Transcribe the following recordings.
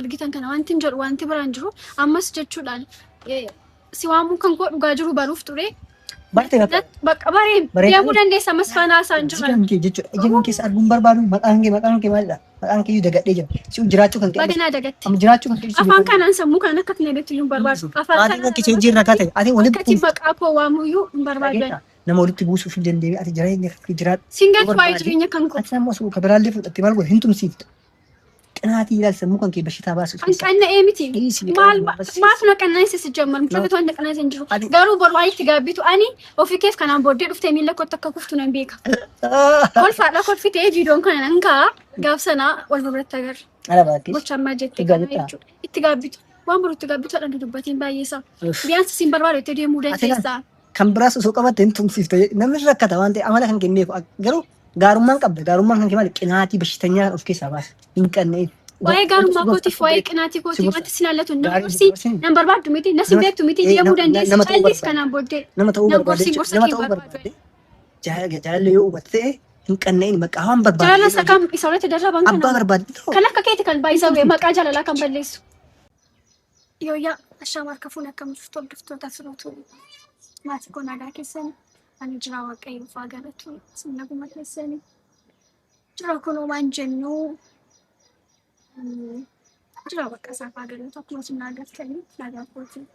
argitan kana wanti hin jedhu wanti biraan jiru ammas jechuudhaan si waamuu kan koo dhugaa jiru baruuf ture. Bakka bareen deemuu dandeessa ammas faanaa isaan jiran. Ejjennoon keessa arguun barbaadu maqaan kee maalidha? Maqaan kee dagadhee jira. Si jiraachuu kan Baganaa dagatte. Am jiraachuu kan afaan kanaan sammuu kan akka kineetti hin barbaadu. Afaan kanaan kee jirra kate. Ati walitti akkati maqaa koo waamuyyuu hin barbaadu. nama walitti buusuuf hin dandeenye ati jireenya jiraat singal waa'ee jireenya kan koo ati nama osoo kabiraallee fudhattee maal godhe hin tumsiifta qinaatii ilaalcha mukan kee bashitaa baasuuf anqanna eemiti maaf na qannaan si jammal mucaa toon qannaan sin jiru garuu borwaa itti gaabbitu ani ofii keef kanaan booddee dhuftee miila koo takka kuftu nan beeka kolfaadha kolfitee viidiyoon kana nan kaa gaaf sanaa wal biratti agarra gocha ammaa jettee kana jechuudha itti gaabbitu waan biru itti gaabbitu dhaan dubbatiin baay'eesaa biyaansa sin barbaadu itti deemuu dandeessaa kan biraas osoo qabatte hin tumsiifte namni rakkata waan ta'e amala kan kenneef garuu gaarummaan qabda gaarummaan kan maali qinaatii bashitanyaa of keessaa baasa hin qannee waa'ee gaarummaa kootiif waa'ee qinaatii kootiif wanti sin hallatu nan barbaaddu miti na sin beektu miti deemuu dandeessa caallis kanaan booddee nama ta'uu barbaade jaalallee yoo hubatte hin qanneen maqaa waan barbaade jaalala sakam isa walitti darraban kana abbaa barbaade kan akka keeti kan baay'isawee maqaa jaalalaa kan balleessu yooyaa ashaamar kafuun akkam jirtu hordoftoota firoota maatii koo nagaa keessanii ani jira waaqayyo faa galatu sinna guma keessanii jira kunoo waan jennu jira bakka isaa faa galatu akkuma sinna agartanii nagaa kootii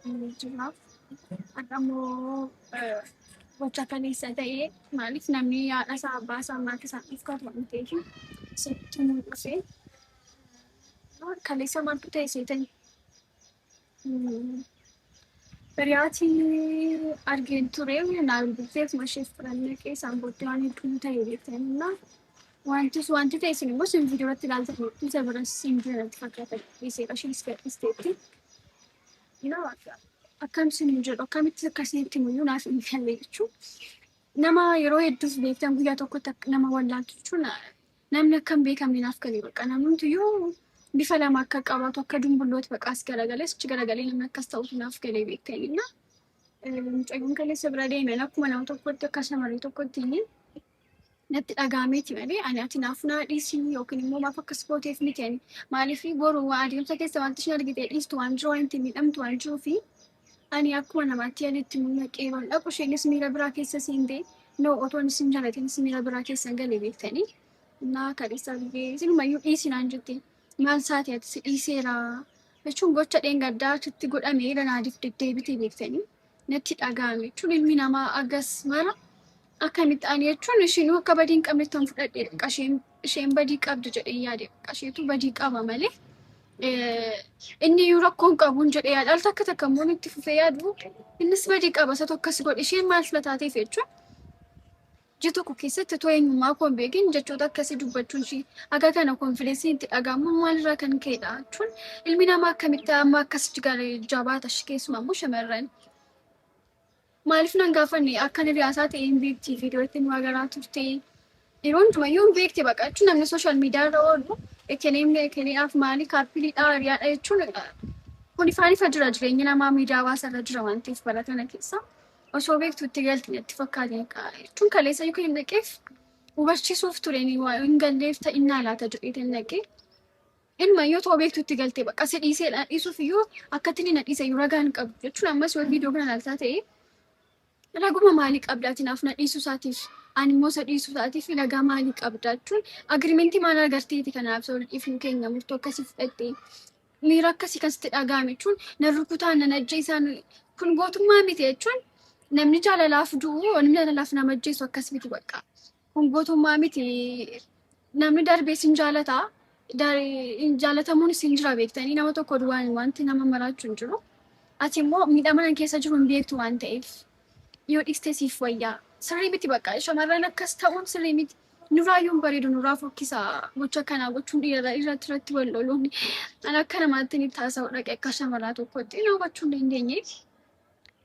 jira addamoo gocha kaleessa ta'ee maaliif namni haadha isaa abbaa isaa maatii isaa ifkaatu waan ta'eef sitti mul'isee kaleessa maaltu ta'e seetanii Beriyaati argin ture naan bifeef masheef furanne keessaan booddee waan hedduun ta'e beektanidha. Wanti ta'e isin immoo isin viidiyoo irratti ilaaltan isa biras isin jiranatti fakkaatan dhiisee qashiis gadhiisteetti. Akkam isin jedhu akkamitti akkasitti muyyuu naaf hin galle jechuudha. Nama yeroo hedduuf beektan guyyaa tokkotti nama wallaaltu jechuun namni akkam beekamne naaf galee baqa namnumtiyyuu bifa lama akka qabaatu akka dumbullooti baqaas garagalee sichi garagalee namni akkas ta'utu naaf galee beektanidha. Mucayyoon kaleessa bira deemen akkuma nama tokkotti akka shamarree tokkotti natti dhagaameeti malee ani ati naaf naa dhiisii yookiin immoo maaf akkas gooteef miti ani maaliif boru adeemsa keessa wanti isheen argitee dhiistu waan jiru wanti miidhamtu waan jiruu fi ani akkuma namaatti alitti mul'aqee waan dhaqu isheenis miira biraa keessa seentee noo otoon isin jaalatiinis miira biraa keessa galee beektanii naa kaleessa biyee isinumayyuu dhiisinaan jettee maal saati ati si dhiiseera jechuun gocha dheengaddaa achitti godhamee naadiif deddeebitee beektanii natti dhaga'ame jechuun ilmi namaa agas mara akkamitti ani jechuun ishiinuu akka badii hin qabnetti waan fudhadheedha isheen badii qabdi jedhee yaade qasheetu badii qaba malee inni iyyuu rakkoon qabuun jedhee yaada al takka takka immoo itti fufee yaadu innis badii qaba isa tokko si godhe isheen maal filataateef jechuun Jito keessatti too eenyummaa koo hin beekin jechoota akkasii dubbachuun ishee akka kana konfidensiin itti dhagahamu maalirraa kan ka'edha jechuun ilmi namaa akkamitti amma akkas jabaata ishee keessumaa immoo shamarran maaliif nan gaafanne akka hiriyaasaa ta'e hin beekti viidiyoo ittiin waa garaa turte yeroo hundumayyuu hin beekti baqa jechuun namni sooshaal miidiyaa irra oolu ekeneef maalii kaappiiliidhaa hiriyaadha jechuun kun ifaan ifa jira jireenya namaa miidiyaa hawaasarra jira waan ta'eef bara kana keessa. Osoo beektu itti galti natti fakkaate jechuun kaleessa yookiin hin naqeef hubachiisuuf ture hin galleef ta'innaa laata jedhee naqee ilmayyoo too beektu itti galtee bakka si dhiiseedhaan dhiisuuf iyyuu akkatti na dhiise iyyuu ragaan qabu jechuun ammas yoo viidiyoo kana laaltaa ta'e raguma maalii qabdaati naaf na dhiisuu isaatiif ani immoo isa dhiisuu isaatiif ragaa maalii qabda jechuun agirimentii maal agarteeti kanaaf isa dhiifnu keenya murtoo akkasii fudhattee miira akkasii kasitti dhaga'ame jechuun na rukutaan na ajjeesaan kun gootummaa miti jechuun. Namni jaalalaaf du'u namni jaalalaaf nama ajjeesu akkas miti bakka kun gootummaa miti namni darbee sin jaalataa jaalatamuun sin jira beektanii nama tokko duwwaan wanti nama maraachuu hin jiru ati immoo miidhama keessa jiru hin beektu waan ta'eef yoo dhiistee siif wayyaa sirrii miti bakka shamarran akkas ta'uun sirrii miti nuraayyuun bareedu nuraa fokkisaa gocha kanaa gochuun irratti wal loluun an akka namaatti ni taasa'u dhaqee akka shamaraa tokkotti na hubachuu hin dandeenye.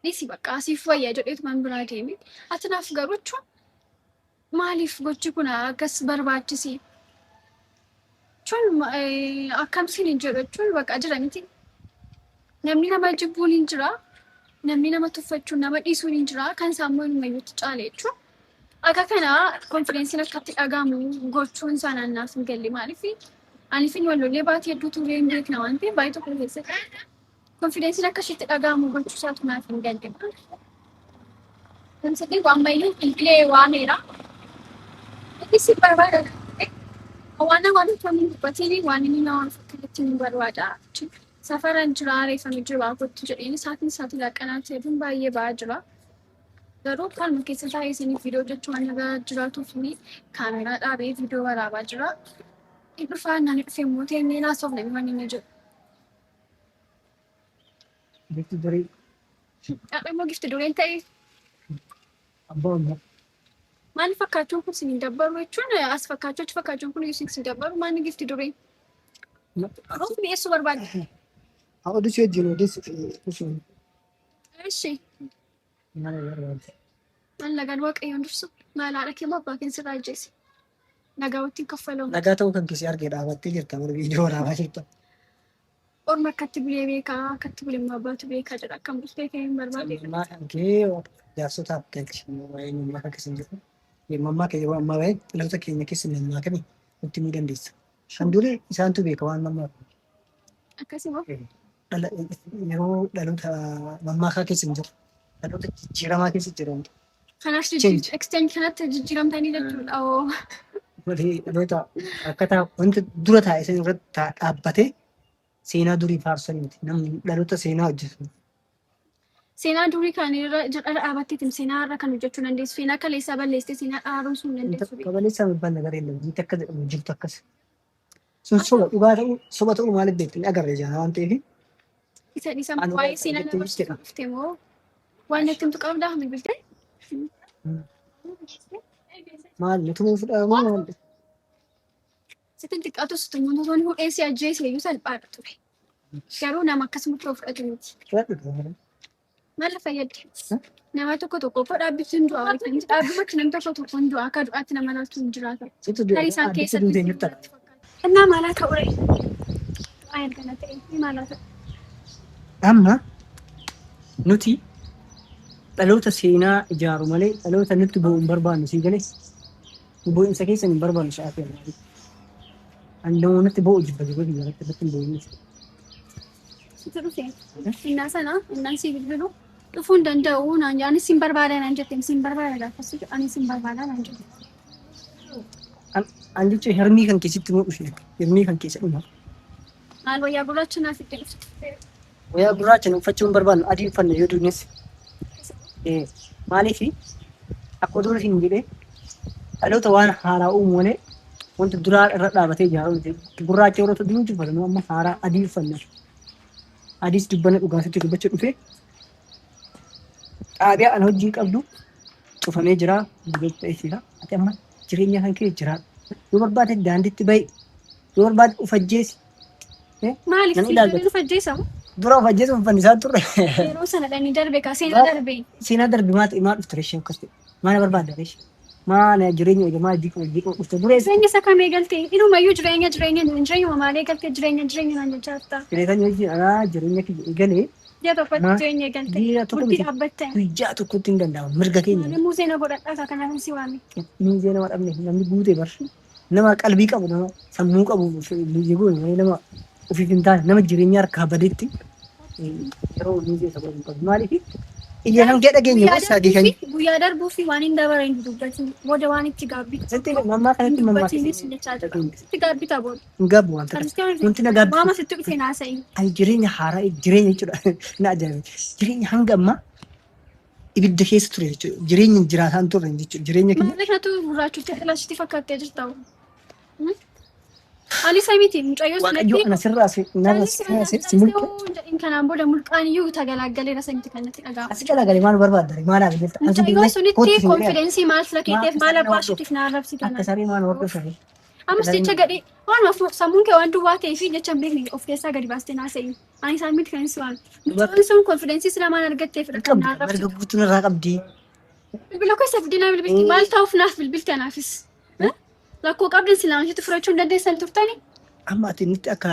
Nisi bakka asiif wayyaa jedheetu man biraa deeme ati naaf garuu jechuun maaliif gochi kun akkas barbaachise jechuun akkamsiin hin jedhu jechuun bakka jira miti namni nama jibbuun hin jira namni nama tuffachuun nama dhiisuun hin jira kan saammoo hinumayyuutti caale jechuun akka kana konfidensiin akkatti dhagahamu gochuun isaa naannaaf hin galle maaliif Ani fin wallolee baatee hedduu turee hin beekna waan ta'eef baay'ee tokko keessatti konfidensiin akka isheetti dhaga'amu gochuu isaatu naaf hin galle. Namni waan baay'ee illee waameera. Innis si barbaada. Waan wantoonni dubbatanii waan inni nama fakkaatatti nu barbaada. Safaraan jira reeffamee jira kottu jedheen isaatiin laaqanaa ta'eetuun baay'ee ba'aa jira. Garuu kan keessa taa'ee isiniif viidiyoo jechuun waan irra jiraatuuf kaameraa dhaabee viidiyoo waraabaa jira. Dhufaan naan dhufee mootii inni naasoof namni waan inni jedhu. Gifti durii. Immoo gifti dureen ta'e. Abbaan Maal fakkaachuun kun sin dabbaru jechuun as fakkaachuun kun sin dabbaru maal gifti dureen. Roof mi'eessuu barbaada. Oduu wajjin odeessu. Eshi. Maal barbaada? Maal nagaan waaqayyoon dursu maal haadha kee abbaa kee sirraa ajjeese. Nagaa wajjin kaffalamu. Nagaa ta'uu kan keessi argee dhaabattee jirta bara viidiyoo waraabaa jirta. Orma akkatti bulee beekaa akkatti bulee abbaatu beekaa jedha akkam bultee kee hin barbaade. Mammaa kan kee jaarsotaaf galchi eenyummaa kan keessa hin jiru. Mammaa kee yeroo ammaa bahe dhaloota keenya keessa nammaa kami nutti himuu dandeessa. Kan durii isaantu beeka waan mammaa. Akkasuma. Yeroo dhaloota mammaa kaa keessa hin jiru. Dhaloota jijjiiramaa keessa jiran. Kanaaf exchange kanatti jijjiiramtanii jechuudha. Dhaloota akkataa wanti dura taa'e san irratti dhaabbatee seenaa durii faarsanii miti. Namni dhaloota seenaa hojjetu. Seenaa durii kan irra dhaabbatteetiin seenaa irra kan hojjechuu dandeessu. Seenaa kaleessaa balleessitee seenaa haaromsuu hin dandeessu. Kabaleessaa mibbaan nagar eellamu. Wanti akka jedhamu jirtu akkas. Sun soba dhugaa ta'uu soba ta'uu maaliif beektu agarree jira waan ta'eef. Isa dhiisan waa'ee seenaa nama dhuftee moo waan itti himtu qabdaa bilbiltee? Maal nuti muu fudhamaa maal? Sitti xiqqaatu sittummoo tooni hudheessi ajjeesee iyyuu salphaadha ture. Garuu nama akkasumatti of fudhatu miti. Maal fayyadde? Nama tokko koo dhaabbisi hin du'a waliin dhaabbumatti namni tokko hin du'a akka du'aatti nama laaltu hin jiraata. Tarii isaan keessatti. Innaa maalaa ta'ure? Du'aa ergana ta'e maalaa ta'e? Amma nuti dhaloota seenaa ijaaru malee dhaloota nutti bu'u hin barbaannu sii galee bu'insa keessa hin barbaannu sha'aafii irraa. Andoo nutti bu'u jibba jibba biyya irratti hin bu'innis. Sitti dhufee innaa sana innaan sii bilbilu dhufuu hin danda'u naan jaanis sin barbaada naan jetteen sin barbaada gaafas ani sin barbaada naan jette. An jechuun hirmii kan keessatti moo dhufe hirmii kan keessa dhuma. Maal wayyaa gurraacha naaf itti dhufte. Wayyaa gurraacha uffachuu hin barbaannu adii uffanna yoo duunes. Maaliif akka dura hin jedhee dhaloota waan haaraa uumu malee wanta duraa irra dhaabatee ijaaru gurraacha yeroo ta'u jiru fayyadamu amma haaraa adii uffanna. Adiis dubbana dhugaatitti dubbachuu dhufee xaabiyaa ana hojii qabdu cufamee jira dubbachuu ta'eessisa. Ati amma jireenya kan kee jira. Yoo barbaade daandiitti bahi yoo barbaade ufajjeesi. Maaliif ufajjeesamu? Dura ufajjeesu uffanni isaa turre. Yeroo sana dhanii darbe kaa seenaa darbe. Seenaa darbe maal dhufte reeshee akkas ta'e maana barbaadda reeshee. Maana jireenya eegamaa diiqoo dhufte dura jireenya isa kam eegalte inumayyuu jireenya maal eegalte jireenya naan jechaa jirta. Jireenya kiyya eegalee. Ji'a tokkotti jireenya eegalte murtii dhaabbatte. Guyyaa tokkotti hin danda'amu mirga keenya. Namni seena godhadhaa kanaaf si waame. Miizee nama dhabne namni guutee bar nama qalbii qabu nama sammuu qabu nama ofiif hin taane nama jireenya harkaa badeetti yeroo miizee isa godhamu qabu maaliif iyya kan kee dhageenya gosa geekanii. Guyyaa darbuu fi waan hin dabarre hin dubbatu booda waan itti gaabbitu. Sitti mammaa kanatti mammaa sitti gaabbita booda. Hin gaabbu waan ta'eef wanti na gaabbitu. Maama sitti dhufee naasa'i. Ani jireenya haaraa jireenya jechuudha na ajaa'iba. Jireenya hanga ammaa ibidda keessa ture jechuudha. Jireenya jiraataan turre jechuudha. Jireenya keenya. Maal kanatu gurraachuutti filashitti fakkaattee jirta. Ani samiti mucayyoo Waaqayyo ana sirraa si mulqe. Kanaan booda mulqaan iyyuu tagalaagalee rasanitti kanatti dhaga'ama. Asi galagalee maal barbaadda? Maal agarta? Mucayyoo sunitti konfidensii maal filakeeteef maal abbaashuutiif na arrabsitu. Akka saree maal hordofa? Ammas jecha gadhee waan sammuun kee waan duwwaa ta'ee fi jecha beekni of keessaa gadi baastee naasa'i. Ani isaan miti kan si waan. Mucayyoon sun konfidensii sila maan argattee fudhatan na arrabsitu. Marga guutuun irraa qabdi. Bilbila keessa fidinaa bilbilti maal ta'uuf naaf bilbilte anaafis. Lakkoo qabdan silaa wanti furachuu hin dandeessan turtani. Amma ati nuti akka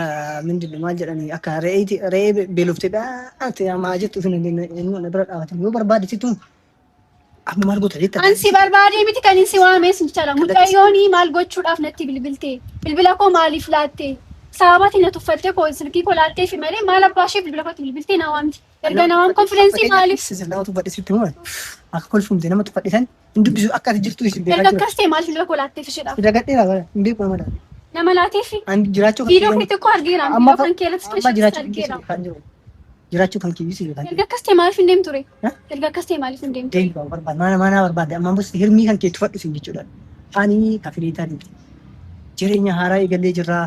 mindin maal jedhani akka re'ee beeloftee ati maa jettu fi na bira dhaabatan yoo barbaade situ amma maal goota jetta. Ansi barbaade miti kan si waamee sin jala mucayyooni maal gochuudhaaf natti bilbilte bilbila koo maaliif laatte Sababatiin na tuffattee koo silkii koo laattee fi malee maal abbaa ishee bilbilafatti bilbiltee naa waamti. Erga naa waam konfidensii maaliif? Nama tuffadhe sitti himu akka kolfumte nama tuffadhe san hin dubbisu akka ati jirtu isin beekaa Erga jira. akkas ta'e maaliif bilbila koo laattee fi shedhaaf? Dagadheera bara hin beeku nama dha. Nama laatee fi Ani jiraachuu kan viidiyoo kee xiqqoo argeera. amma Viidiyoo kan keelatti amma specialist jiraachuu argeera. kan jiru. Jiraachuu kan kiyyuu si beekaa Erga akkas ta'e maaliif hin deemtu ree? Erga akkas ta'e maaliif hin deemtu? deebi'aa barbaada mana barbaada amma bus hirmii kan kee tuffadhu sin jechuudha. Ani kafileetaan jireenya haaraa eegallee jirra.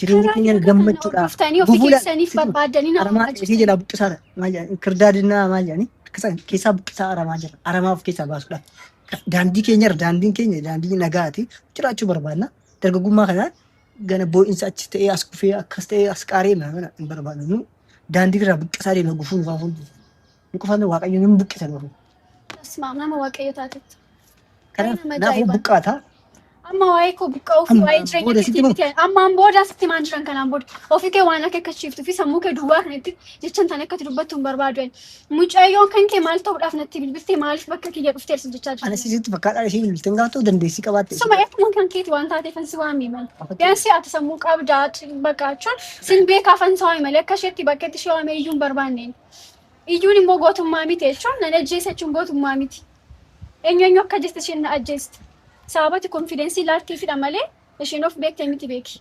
Jireenya keenya gammachuudhaaf Dhuftanii ofii keessaniif barbaadanii nama aramaa isii jalaa buqqisaadha. Maal jedhani kirdaadinaa maal jedhani keessaa buqqisaa aramaa jira. Aramaa of keessaa baasuudha. Daandii keenya daandii nagaati. Jiraachuu barbaadna. Dargaggummaa kanaan gana boo'insa achi ta'ee as kufee akkas ta'ee as qaaree mana hin barbaadnu. Daandii irraa buqqisaa deema gufuun waa hundi. Ni qofaan waaqayyoon hin buqqisan oolu. Asmaa nama waaqayyo taatetti. Kanaafuu buqqaataa. Amma waa'ee koo buqqa'uu fi waa'ee jireenya keetii ammaan booda asitti maan jiran kanaan booda ofii kee waan akka kachiiftuu fi sammuu kee duwwaa kanatti jechaan tan akkati dubbattu hin barbaadu. Mucayyoon kan kee maal ta'uudhaaf natti bilbiltee maaliif bakka kiyya dhuftee jechaa jirti. Ani sitti fakkaadhaan ishee bilbilteen gaafa ta'u dandeessii qabaatte. Suma akkuma kan keeti waan taateef ansi waamii malee. Biyaansi ati sammuu qabdaa bakkaachuun sin beekaa fansa waamii malee akka isheetti bakka itti ishee waamee iyyuu hin barbaanneen. Iyyuun immoo gootummaa miti jechuun nan ajjeesa jechuun gootummaa miti. Eenyu akka jeesti isheen na ajjeesti. Sababati konfidensii laattii fidha malee isheen of beektee miti beeki.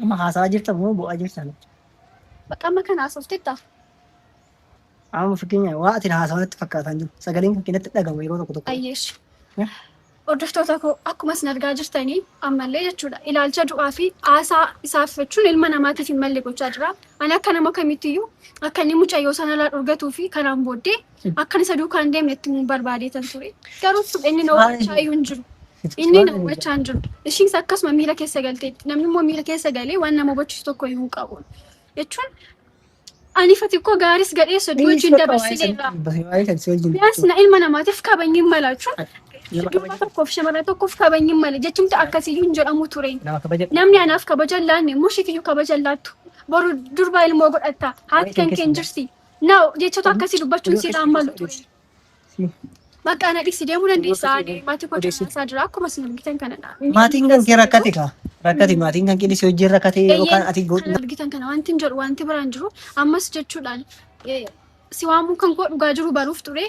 Amma haasaa jirta moo bu'aa jirta? Bakka amma kan haasofteetta. Amma fakkeenya waa ati haasaa natti fakkaataan jiru. Sagaleen kan keenyatti dhagahu yeroo tokko tokko. Ayyeesh. Hordoftoota koo akkuma isin argaa jirtanii ammallee jechuudha. Ilaalcha du'aa fi haasaa isaaf jechuun ilma namaatiif hin malle gochaa jira. Ani akka nama kamittiyyuu akka inni mucayyoo sana laa dhorgatuu fi kanaan booddee akka isa duukaan deemne itti barbaadeetan ture. Garuu inni na hubachaa iyyuu hin jiru. Inni na hubachaa hin jiru. Ishiin akkasuma miila keessa galteetti. Namni immoo miila keessa galee waan nama hubachiisu tokko iyyuu hin qabu. Jechuun ani fatikoo gaaris gadheessa iddoo wajjin dabarsineerra. Biyaansi na ilma namaatiif kabajni malaachuun Dubba tokkoof shamarran tokkoof kabajni malee jechuun akkasiyyuu hin jedhamu ture. Namni anaaf kabaja laanne immoo shifiyyuu kabaja laattu. Boru durbaa ilmoo godhatta. Haati kan keen jirti. Naaw jechoota akkasii dubbachuun siidhaan malu ture. Bakka ana dhisi deemuu dandeessaa. Maatii koo keessaa jira akkuma isin argitan kanadha. Maatiin kan kee rakkate kaa? Rakkate maatiin kan kee dhisi hojii rakkate yookaan ati godhu. Argitan kana wanti hin jedhu wanti biraan jiru ammas jechuudhaan si waamuu kan koo dhugaa jiru baruuf ture.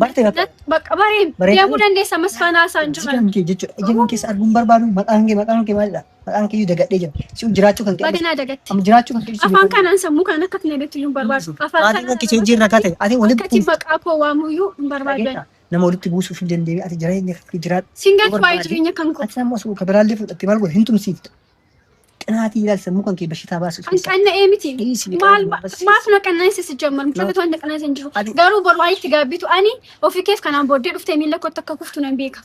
Bakka bareen deemuu dandeessa ammas faanaa isaan jiran. Ijaan keessa arguun barbaadu maqaan kee maalidha? Maqaan kee dagadhee jira. Si jiraachuu kan kee. Baganaa dagatti. Amma jiraachuu kan kee. Afaan kanaan sammuu kanaan akka itti nebeetti iyyuu hin barbaadu. Afaan kanaan kee hojii rakkate. Ati walitti akkati maqaa koo waamuu iyyuu hin barbaadu. Nama walitti buusuuf hin dandeenye ati jireenya jiraat. Singat waa'ee jireenya kan koo. Ati amma osoo kabiraallee fudhattee maal godhe hin tumsiiftu. Qinaatii ilaali sammuu kan kee bashitaa baasuuf. Kan qanna'ee miti. Maaf na qanna'eessa si jammaru. Mucaa to'an qanna'eessa hin jiru. Garuu boru itti gaabbitu ani ofii keef kanaan booddee dhuftee miila kootti akka kuftu nan beeka.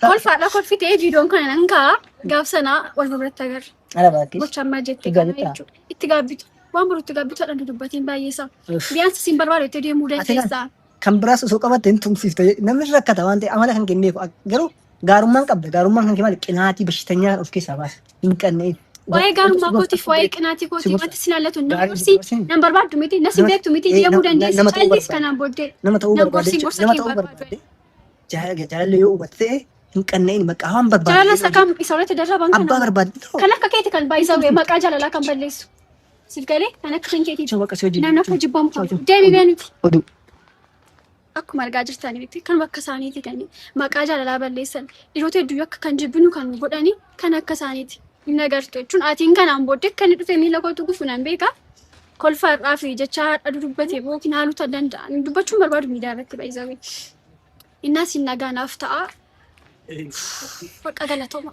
Kolfaadha kolfitee viidiyoon kana nan ka'a. Gaaf sanaa wal biratti agarra. Gocha ammaa jettee kana jechuudha. Itti gaabbitu. Waan boru itti gaabbitu hadhan dubbatiin baay'eesaa. Biyaansi siin barbaadu itti deemuu dandeessaa. Kan biraas osoo qabatte hin tumsiifte namni rakkata waan ta'e amala kan kenneef garuu gaarummaan qabda. Gaarummaan kan kee maali? Qinaatii bashitanyaa of keessaa baasa. Hin qanna'in. Waa'ee gaarummaa kootiif waa'ee qinaatii kootiif wanti sin hallatu nama gorsi nan barbaaddu miti na sin beektu miti deemuu dandeessi callis kanaan booddee nama ta'uu barbaade jaalallee yoo hubatte ta'e hin qanna'in maqaa waan barbaade. Jaalala isa kam isa walitti darraban kana abbaa barbaade kan akka keeti kan baay'isawee maqaa jaalalaa kan balleessu siif galee kan akka kan keetiiti namni akka jibbamu deemi beenuti. Akkuma argaa jirtanii kan bakka isaaniiti kan maqaa jaalalaa balleessan dhiirota hedduu akka kan jibbinu kan godhani kan akka isaaniiti. Inni agartu jechuun atiin kanaan booddee kan inni dhufee miila kootu gufu nan beeka. Kolfaadhaa fi jecha haadha dubbatee yookiin haaluu ta'uu danda'a. Dubbachuun barbaadu miidiyaa irratti baay'isawee. Innas hin nagaanaaf ta'a. Bakka galatooma.